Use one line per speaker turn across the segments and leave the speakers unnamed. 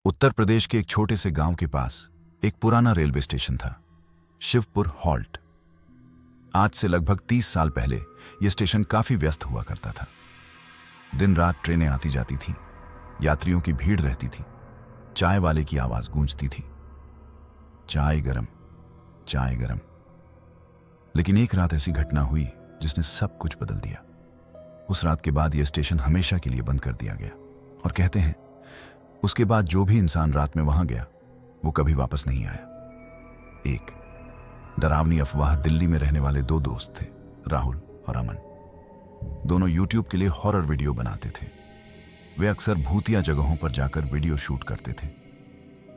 उत्तर प्रदेश के एक छोटे से गांव के पास एक पुराना रेलवे स्टेशन था, शिवपुर हॉल्ट। आज से लगभग 30 साल पहले यह स्टेशन काफी व्यस्त हुआ करता था। दिन रात ट्रेनें आती जाती थीं, यात्रियों की भीड़ रहती थी, चाय वाले की आवाज गूंजती थी, चाय गरम, चाय गरम। लेकिन एक रात ऐसी घटना हुई जिसने सब कुछ बदल दिया। उस रात के बाद यह स्टेशन हमेशा के लिए बंद कर दिया गया और कहते हैं उसके बाद जो भी इंसान रात में वहां गया वो कभी वापस नहीं आया। एक डरावनी अफवाह दिल्ली में रहने वाले दो दोस्त थे, राहुल और अमन। दोनों यूट्यूब के लिए हॉरर वीडियो बनाते थे। वे अक्सर भूतिया जगहों पर जाकर वीडियो शूट करते थे।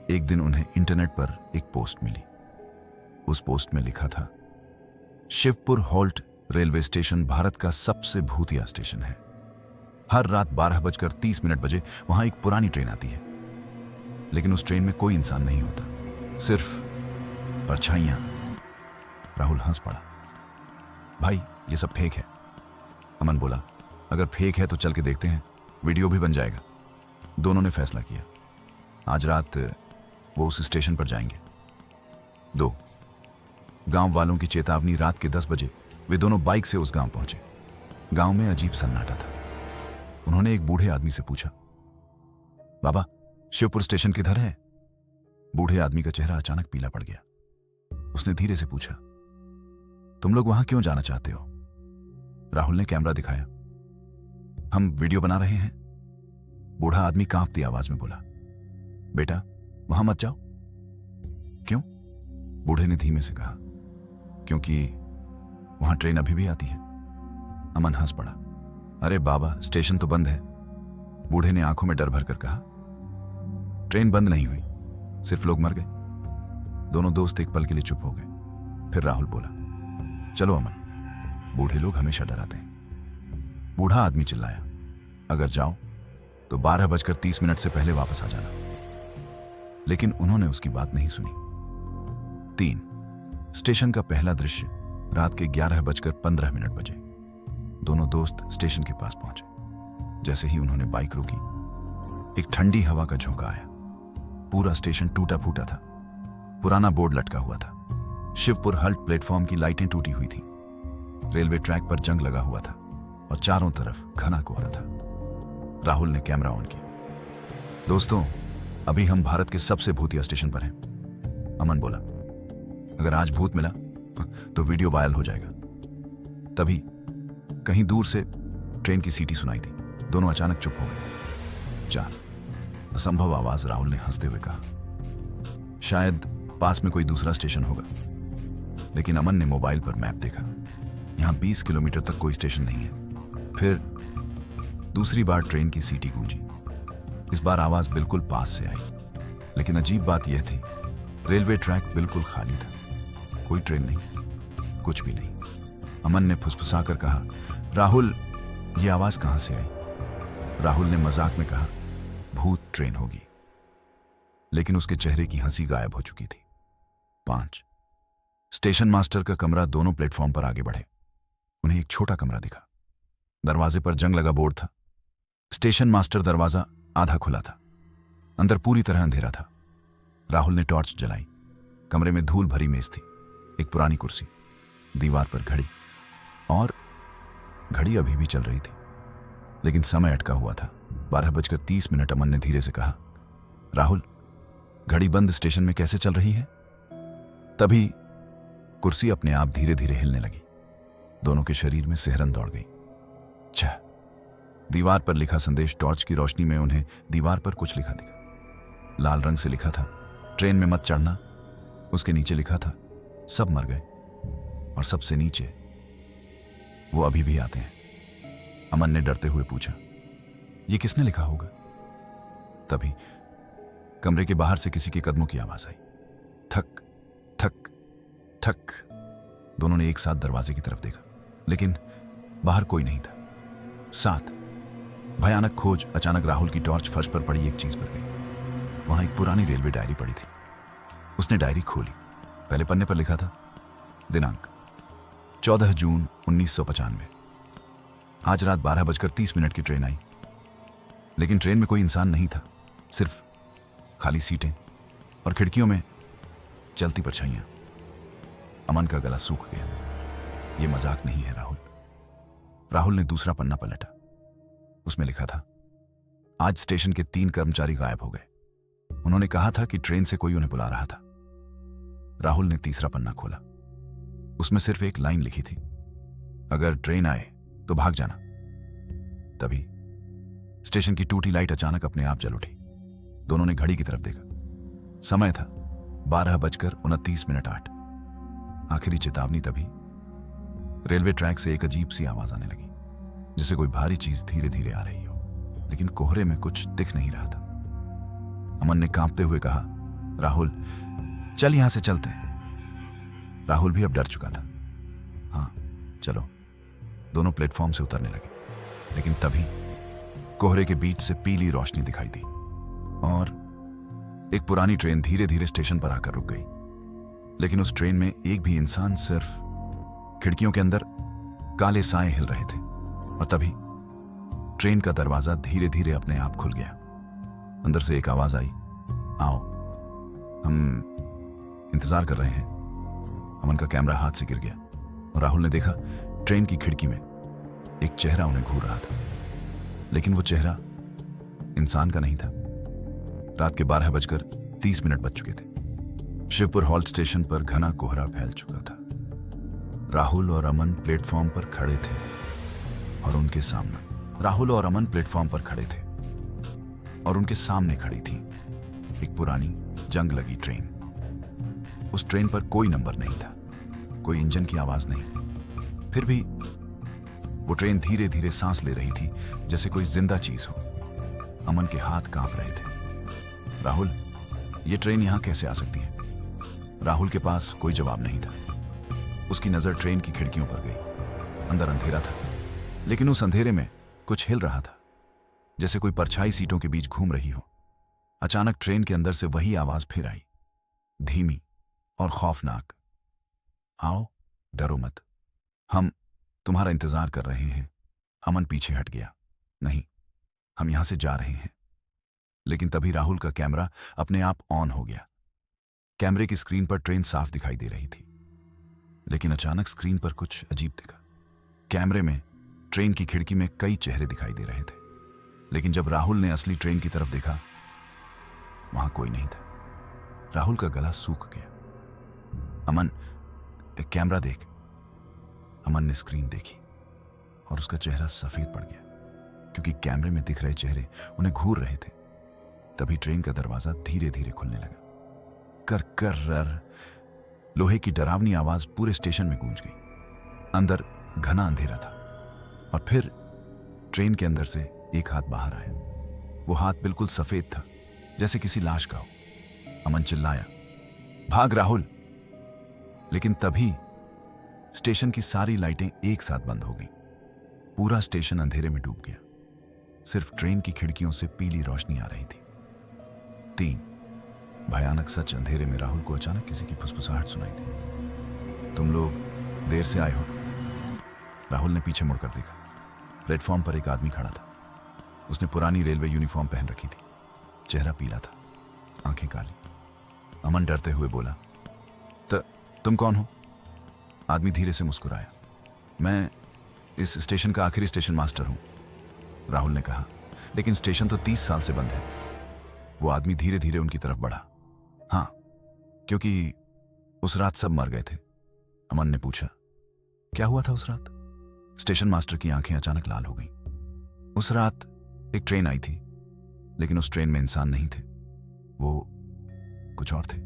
एक दिन उन्हें इंटरनेट पर एक पोस्ट मिली। उस पोस्ट में लिखा था, Shivpur halt railway station Bharat का सबसे भूतिया स्टेशन है। हर रात 12:30 बजे वहां एक पुरानी ट्रेन आती है, लेकिन उस ट्रेन में कोई इंसान नहीं होता, सिर्फ परछाइयां। राहुल हंस पड़ा। भाई ये सब फेक है। अमन बोला, अगर फेक है तो चल के देखते हैं, वीडियो भी बन जाएगा। दोनों ने फैसला किया, आज रात वो उस स्टेशन पर जाएंगे। 2 गांव वालों की चेतावनी। रात के 10 बजे वे दोनों बाइक से उस गांव पहुंचे। गांव में अजीब सन्नाटा था। उन्होंने एक बूढ़े आदमी से पूछा, बाबा शिवपुर स्टेशन किधर है? बूढ़े आदमी का चेहरा अचानक पीला पड़ गया। उसने धीरे से पूछा, तुम लोग वहां क्यों जाना चाहते हो? राहुल ने कैमरा दिखाया, हम वीडियो बना रहे हैं। बूढ़ा आदमी कांपती आवाज में बोला, बेटा वहां मत जाओ। क्यों? बूढ़े ने धीमे से कहा, क्योंकि वहां ट्रेन अभी भी आती है। अमन हंस पड़ा, अरे बाबा स्टेशन तो बंद है। बूढ़े ने आंखों में डर भरकर कहा, ट्रेन बंद नहीं हुई, सिर्फ लोग मर गए। दोनों दोस्त एक पल के लिए चुप हो गए। फिर राहुल बोला, चलो अमन, बूढ़े लोग हमेशा डराते हैं। बूढ़ा आदमी चिल्लाया, अगर जाओ तो 12:30 से पहले वापस आ जाना। लेकिन उन्होंने उसकी बात नहीं सुनी। 3 स्टेशन का पहला दृश्य रात के 11:15 बजे। दोनों दोस्त स्टेशन के पास पहुंचे। जैसे ही उन्होंने बाइक रोकी, एक ठंडी हवा का झोंका आया। पूरा स्टेशन टूटा फूटा था। पुराना बोर्ड लटका हुआ था। शिवपुर हल्ट प्लेटफॉर्म की लाइटें टूटी हुई थी। रेलवे ट्रैक पर जंग लगा हुआ था और चारों तरफ घना कोहरा था। राहुल ने कैमरा ऑन किया। दोस्तों, अभी हम भारत के सबसे भूतिया स्टेशन पर हैं। अमन बोला, अगर आज भूत मिला तो वीडियो वायरल हो जाएगा। तभी कहीं दूर से ट्रेन की सीटी सुनाई दी। दोनों अचानक चुप हो गए। 4 असंभव आवाज। राहुल ने हंसते हुए कहा, शायद पास में कोई दूसरा स्टेशन होगा। लेकिन अमन ने मोबाइल पर मैप देखा, यहां 20 किलोमीटर तक कोई स्टेशन नहीं है। फिर दूसरी बार ट्रेन की सीटी गूंजी। इस बार आवाज बिल्कुल पास से आई। लेकिन अजीब बात यह थी, रेलवे ट्रैक बिल्कुल खाली था। कोई ट्रेन नहीं, कुछ भी नहीं। अमन ने फुसफुसाकर कहा, राहुल ये आवाज कहां से आई? राहुल ने मजाक में कहा, भूत ट्रेन होगी। लेकिन उसके चेहरे की हंसी गायब हो चुकी थी। 5 स्टेशन मास्टर का कमरा। दोनों प्लेटफॉर्म पर आगे बढ़े। उन्हें एक छोटा कमरा दिखा। दरवाजे पर जंग लगा बोर्ड था। स्टेशन मास्टर दरवाजा आधा खुला था। अंदर पूरी तरह अंधेरा था। राहुल ने टॉर्च जलाई। कमरे में धूल भरी मेज थी, एक पुरानी कुर्सी, दीवार पर घड़ी। और घड़ी अभी भी चल रही थी, लेकिन समय अटका हुआ था। 12:30 अमन ने धीरे से कहा, राहुल घड़ी बंद स्टेशन में कैसे चल रही है? तभी कुर्सी अपने आप धीरे धीरे हिलने लगी। दोनों के शरीर में सिहरन दौड़ गई। 6 दीवार पर लिखा संदेश। टॉर्च की रोशनी में उन्हें दीवार पर कुछ लिखा दिखा। लाल रंग से लिखा था, ट्रेन में मत चढ़ना। उसके नीचे लिखा था, सब मर गए। और सबसे नीचे, वो अभी भी आते हैं। अमन ने डरते हुए पूछा, ये किसने लिखा होगा? तभी कमरे के बाहर से किसी के कदमों की आवाज आई। ठक ठक ठक। दोनों ने एक साथ दरवाजे की तरफ देखा, लेकिन बाहर कोई नहीं था। 7 भयानक खोज। अचानक राहुल की टॉर्च फर्श पर पड़ी एक चीज पर गई। वहां एक पुरानी रेलवे डायरी पड़ी थी। उसने डायरी खोली। पहले पन्ने पर लिखा था, दिनांक 14 जून 1995। आज रात 12:30 की ट्रेन आई। लेकिन ट्रेन में कोई इंसान नहीं था, सिर्फ खाली सीटें और खिड़कियों में चलती परछाइयां। अमन का गला सूख गया। ये मजाक नहीं है राहुल। राहुल ने दूसरा पन्ना पलटा। उसमें लिखा था, आज स्टेशन के 3 कर्मचारी गायब हो गए। उन्होंने कहा था कि ट्रेन से कोई उन्हें बुला रहा था। राहुल ने तीसरा पन्ना खोला। उसमें सिर्फ एक लाइन लिखी थी, अगर ट्रेन आए तो भाग जाना। तभी स्टेशन की टूटी लाइट अचानक अपने आप जल उठी। दोनों ने घड़ी की तरफ देखा। समय था 12:29:08। आखिरी चेतावनी। तभी रेलवे ट्रैक से एक अजीब सी आवाज आने लगी, जैसे कोई भारी चीज धीरे धीरे आ रही हो, लेकिन कोहरे में कुछ दिख नहीं रहा था। अमन ने कांपते हुए कहा, राहुल चल यहां से चलते हैं। राहुल भी अब डर चुका था। हाँ चलो। दोनों प्लेटफॉर्म से उतरने लगे, लेकिन तभी कोहरे के बीच से पीली रोशनी दिखाई दी और एक पुरानी ट्रेन धीरे धीरे स्टेशन पर आकर रुक गई। लेकिन उस ट्रेन में एक भी इंसान, सिर्फ खिड़कियों के अंदर काले साए हिल रहे थे। और तभी ट्रेन का दरवाजा धीरे धीरे अपने आप खुल गया। अंदर से एक आवाज आई, आओ, हम इंतजार कर रहे हैं। अमन का कैमरा हाथ से गिर गया और राहुल ने देखा ट्रेन की खिड़की में एक चेहरा उन्हें घूर रहा था। लेकिन वो चेहरा इंसान का नहीं था। रात के 12:30 बज चुके थे। शिवपुर हॉल्ट स्टेशन पर घना कोहरा फैल चुका था। राहुल और अमन प्लेटफॉर्म पर खड़े थे और उनके सामने खड़ी थी एक पुरानी जंग लगी ट्रेन। उस ट्रेन पर कोई नंबर नहीं था, कोई इंजन की आवाज नहीं। फिर भी वो ट्रेन धीरे धीरे सांस ले रही थी, जैसे कोई जिंदा चीज हो। अमन के हाथ कांप रहे थे। राहुल, ये ट्रेन यहां कैसे आ सकती है? राहुल के पास कोई जवाब नहीं था। उसकी नजर ट्रेन की खिड़कियों पर गई। अंदर अंधेरा था, लेकिन उस अंधेरे में कुछ हिल रहा था, जैसे कोई परछाई सीटों के बीच घूम रही हो। अचानक ट्रेन के अंदर से वही आवाज फिर आई, धीमी और खौफनाक, आओ, डरो मत, हम तुम्हारा इंतजार कर रहे हैं। अमन पीछे हट गया। नहीं, हम यहां से जा रहे हैं। लेकिन तभी राहुल का कैमरा अपने आप ऑन हो गया। कैमरे की स्क्रीन पर ट्रेन साफ दिखाई दे रही थी, लेकिन अचानक स्क्रीन पर कुछ अजीब दिखा। कैमरे में ट्रेन की खिड़की में कई चेहरे दिखाई दे रहे थे, लेकिन जब राहुल ने असली ट्रेन की तरफ देखा, वहां कोई नहीं था। राहुल का गला सूख गया। अमन, एक कैमरा देख। अमन ने स्क्रीन देखी और उसका चेहरा सफेद पड़ गया, क्योंकि कैमरे में दिख रहे चेहरे उन्हें घूर रहे थे। तभी ट्रेन का दरवाजा धीरे धीरे खुलने लगा। कर कर रर, लोहे की डरावनी आवाज पूरे स्टेशन में गूंज गई। अंदर घना अंधेरा था और फिर ट्रेन के अंदर से एक हाथ बाहर आया। वो हाथ बिल्कुल सफेद था, जैसे किसी लाश का हो। अमन चिल्लाया, भाग राहुल! लेकिन तभी स्टेशन की सारी लाइटें एक साथ बंद हो गईं। पूरा स्टेशन अंधेरे में डूब गया। सिर्फ ट्रेन की खिड़कियों से पीली रोशनी आ रही थी। 3 भयानक सच। अंधेरे में राहुल को अचानक किसी की फुसफुसाहट सुनाई दी। तुम लोग देर से आए हो। राहुल ने पीछे मुड़कर देखा। प्लेटफॉर्म पर एक आदमी खड़ा था। उसने पुरानी रेलवे यूनिफॉर्म पहन रखी थी। चेहरा पीला था, आंखें काली। अमन डरते हुए बोला, तुम कौन हो? आदमी धीरे से मुस्कुराया। मैं इस स्टेशन का आखिरी स्टेशन मास्टर हूं, राहुल ने कहा। लेकिन स्टेशन तो 30 साल से बंद है। वो आदमी धीरे धीरे उनकी तरफ बढ़ा। हाँ, क्योंकि उस रात सब मर गए थे। अमन ने पूछा, क्या हुआ था उस रात? स्टेशन मास्टर की आंखें अचानक लाल हो गईं। उस रात एक ट्रेन आई थी, लेकिन उस ट्रेन में इंसान नहीं थे, वो कुछ और थे।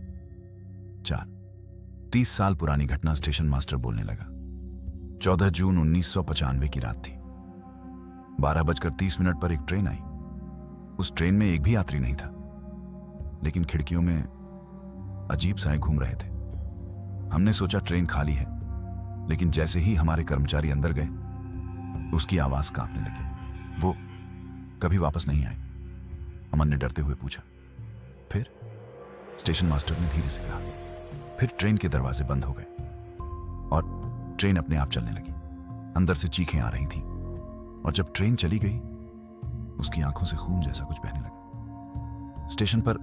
4 30 साल पुरानी घटना। स्टेशन मास्टर बोलने लगा। 14 जून 1995 की रात थी। 12:30 पर एक ट्रेन आई। उस ट्रेन में एक भी यात्री नहीं था, लेकिन खिड़कियों में अजीब साए घूम रहे थे। हमने सोचा ट्रेन खाली है, लेकिन जैसे ही हमारे कर्मचारी अंदर गए, उसकी आवाज कांपने लगी। वो कभी वापस नहीं आए। अमन ने डरते हुए पूछा, फिर? स्टेशन मास्टर ने धीरे से कहा। फिर ट्रेन के दरवाजे बंद हो गए और ट्रेन अपने आप चलने लगी। अंदर से चीखें आ रही थी और जब ट्रेन चली गई, उसकी आंखों से खून जैसा कुछ बहने लगा। स्टेशन पर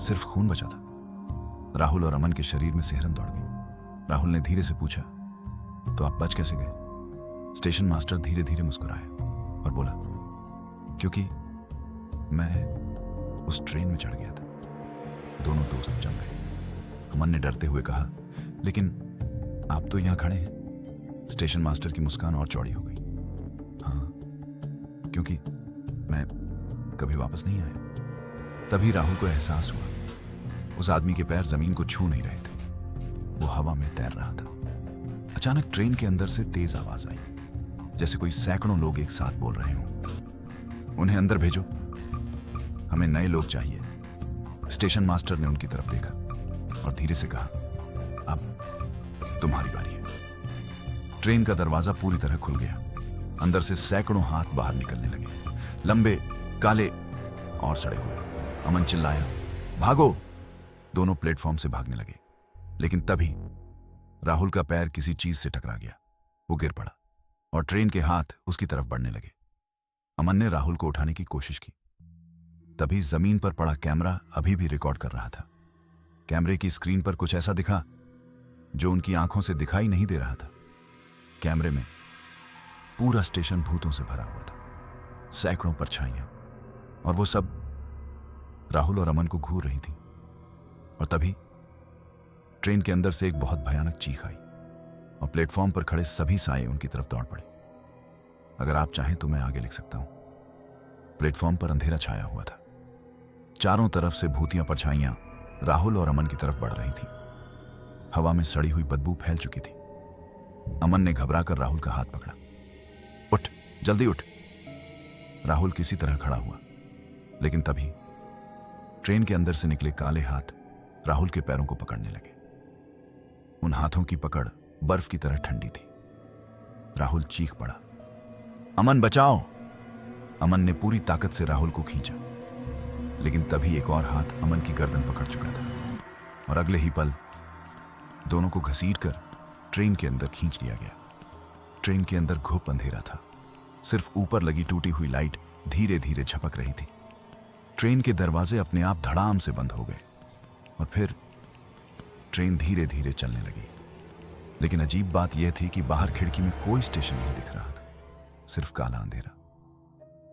सिर्फ खून बचा था। राहुल और अमन के शरीर में सिहरन दौड़ गई। राहुल ने धीरे से पूछा, तो आप बच कैसे गए? स्टेशन मास्टर धीरे धीरे मुस्कुराया और बोला, क्योंकि मैं उस ट्रेन में चढ़ गया था। दोनों दोस्त जम गए। अमन ने डरते हुए कहा, लेकिन आप तो यहां खड़े हैं। स्टेशन मास्टर की मुस्कान और चौड़ी हो गई। हाँ, क्योंकि मैं कभी वापस नहीं आया। तभी राहुल को एहसास हुआ, उस आदमी के पैर जमीन को छू नहीं रहे थे, वो हवा में तैर रहा था। अचानक ट्रेन के अंदर से तेज आवाज आई, जैसे कोई सैकड़ों लोग एक साथ बोल रहे हों। उन्हें अंदर भेजो, हमें नए लोग चाहिए। स्टेशन मास्टर ने उनकी तरफ देखा और धीरे से कहा, अब तुम्हारी बारी है। ट्रेन का दरवाजा पूरी तरह खुल गया। अंदर से सैकड़ों हाथ बाहर निकलने लगे, लंबे, काले और सड़े हुए। अमन चिल्लाया, भागो! दोनों प्लेटफॉर्म से भागने लगे, लेकिन तभी राहुल का पैर किसी चीज से टकरा गया। वो गिर पड़ा और ट्रेन के हाथ उसकी तरफ बढ़ने लगे। अमन ने राहुल को उठाने की कोशिश की। तभी जमीन पर पड़ा कैमरा अभी भी रिकॉर्ड कर रहा था। कैमरे की स्क्रीन पर कुछ ऐसा दिखा जो उनकी आंखों से दिखाई नहीं दे रहा था। कैमरे में पूरा स्टेशन भूतों से भरा हुआ था, सैकड़ों परछाइयां, और वो सब राहुल और अमन को घूर रही थी। और तभी ट्रेन के अंदर से एक बहुत भयानक चीख आई और प्लेटफॉर्म पर खड़े सभी साए उनकी तरफ दौड़ पड़े। अगर आप चाहें तो मैं आगे लिख सकता हूं। प्लेटफॉर्म पर अंधेरा छाया हुआ था। चारों तरफ से भूतियां परछाइयां राहुल और अमन की तरफ बढ़ रही थी। हवा में सड़ी हुई बदबू फैल चुकी थी। अमन ने घबराकर राहुल का हाथ पकड़ा। उठ, जल्दी उठ! राहुल किसी तरह खड़ा हुआ, लेकिन तभी ट्रेन के अंदर से निकले काले हाथ राहुल के पैरों को पकड़ने लगे। उन हाथों की पकड़ बर्फ की तरह ठंडी थी। राहुल चीख पड़ा, अमन बचाओ! अमन ने पूरी ताकत से राहुल को खींचा, लेकिन तभी एक और हाथ अमन की गर्दन पकड़ चुका था और अगले ही पल दोनों को घसीटकर ट्रेन के अंदर खींच लिया गया। ट्रेन के अंदर घुप अंधेरा था। सिर्फ ऊपर लगी टूटी हुई लाइट धीरे धीरे झपक रही थी। ट्रेन के दरवाजे अपने आप धड़ाम से बंद हो गए और फिर ट्रेन धीरे धीरे चलने लगी। लेकिन अजीब बात यह थी कि बाहर खिड़की में कोई स्टेशन नहीं दिख रहा था, सिर्फ काला अंधेरा,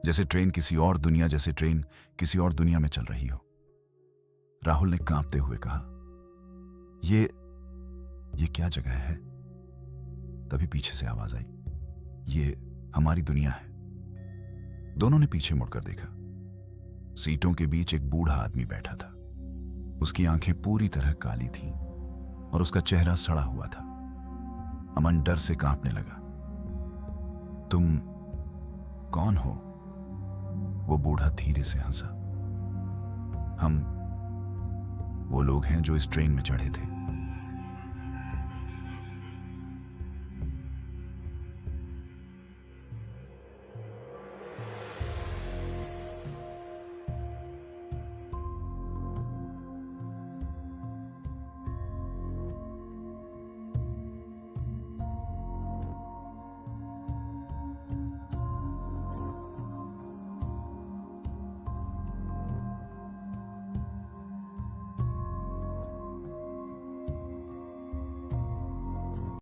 जैसे ट्रेन किसी और दुनिया में चल रही हो। राहुल ने कांपते हुए कहा, ये क्या जगह है? तभी पीछे से आवाज आई, ये हमारी दुनिया है। दोनों ने पीछे मुड़कर देखा। सीटों के बीच एक बूढ़ा आदमी बैठा था। उसकी आंखें पूरी तरह काली थीं और उसका चेहरा सड़ा हुआ था। अमन डर से कांपने लगा। तुम कौन हो? वो बूढ़ा धीरे से हंसा। हम वो लोग हैं जो इस ट्रेन में चढ़े थे।